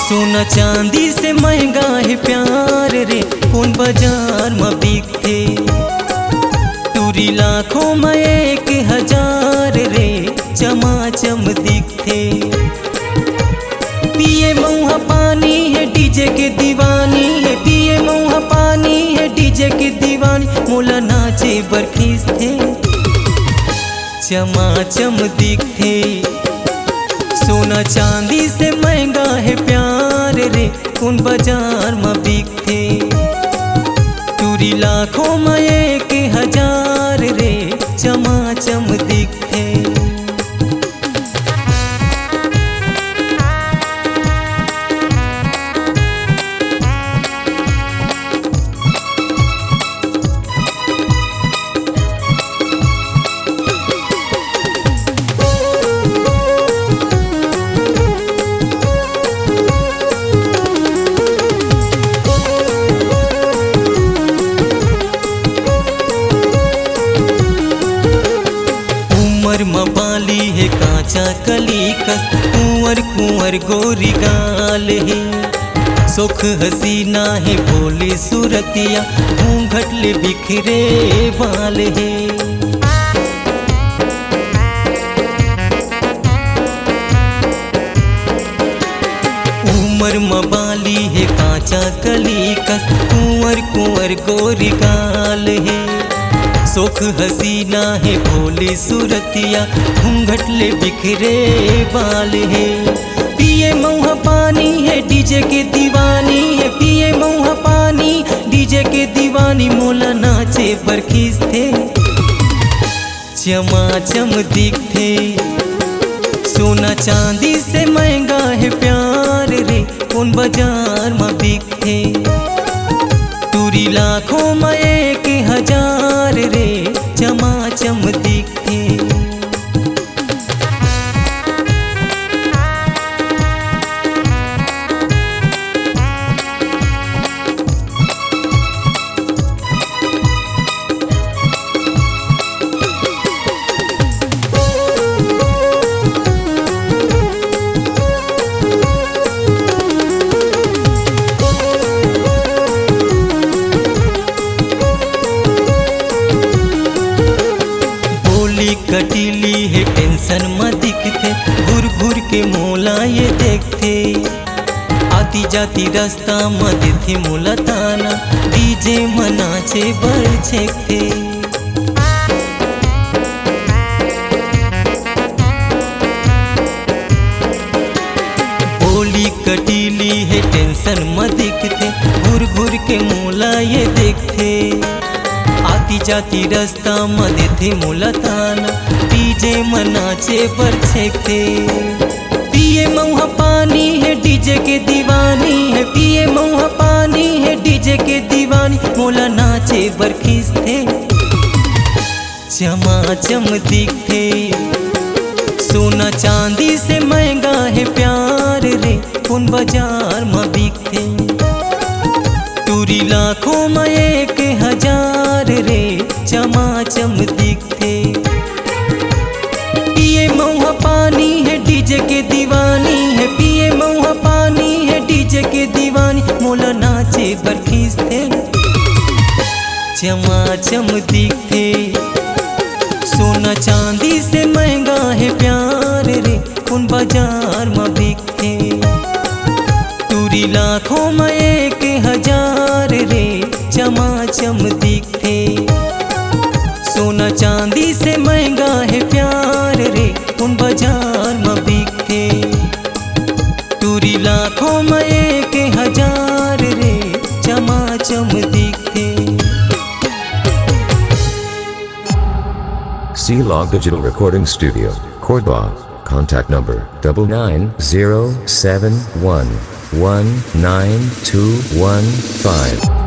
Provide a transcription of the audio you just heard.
सोना चांदी से महंगा है प्यार रे, कौन बाजार में बिकथे। तुरी लाखों में 1000 रे, चमाचम दिखथे। पिए मऊहा पानी है डीजे के दीवानी है, पिए मऊहा पानी है डीजे के दीवानी। मोला नाचे बरखीस थे, चमाचम दिखथे। सोना चांदी से महंगा है प्यार रे, कौन बाजार में बिकथे। तुरी लाखों में 1000 रे, चमाचम दिखथे। बाली है कांचा कली कस, कुंवर कुंवर गोरी गाल है। सुख हसीना है भोले सूरतिया, घूंघट ले बिखरे बाल है। उमर मबाली है कांचा कली कस, कुंवर कुंवर गोरी गाल है। सुख हसीना है भोले सूरतिया, घूंघट ले बिखरे बाल है। पिए मऊहा पानी है डीजे के दीवानी है, पिए मऊहा पानी डीजे के दीवानी। मोला नाचे बरखीस थे, चमाचम दिखथे। सोना चांदी से महंगा है प्यार रे, कौन बाजार में बिकथे। तुरी लाखों में 1000 रे, चमाचम दिखथे। कटीली है टेंशन में दिखथे, घुर घुर के मोला ये देखथे। आती जाती रास्ता में देथे मोला ताना, डीजे में नाचे बर छेकथे। बोली कटीली है टेंशन में दिखथे, घुर घुर के मोला ये देखथे। आती जाती रास्ता में देथे मोला ताना, डीजे में नाचे पर छेकथे। पिए मऊहा पानी है डीजे के दीवानी है, पिए मऊहा पानी है डीजे के दीवानी। मोला नाचे बरखीस थे, चमाचम दिखथे। सोना चांदी से महंगा है प्यार रे, कौन बाजार में बिकथे। तुरी लाखों में 1000 रे, चमाचम दिखथे। पिए मऊहा पानी है डीजे के दीवानी है, पिए मऊहा पानी है डीजे के दीवानी। मोला नाचे बरखीस थे, चमाचम दिखथे। सोना चांदी से महंगा है प्यार रे, कौन बाजार में बिकथे। तुरी लाखों में 1000 रे, चमाचम दिखथे। सोना चांदी से महंगा है प्यार रे, कौन बाजार में बिकथे। तुरी लाखों में 1000 रे, चमाचम दिखथे। C-Log Digital Recording Studio, Cordoba. Contact number 9907119215.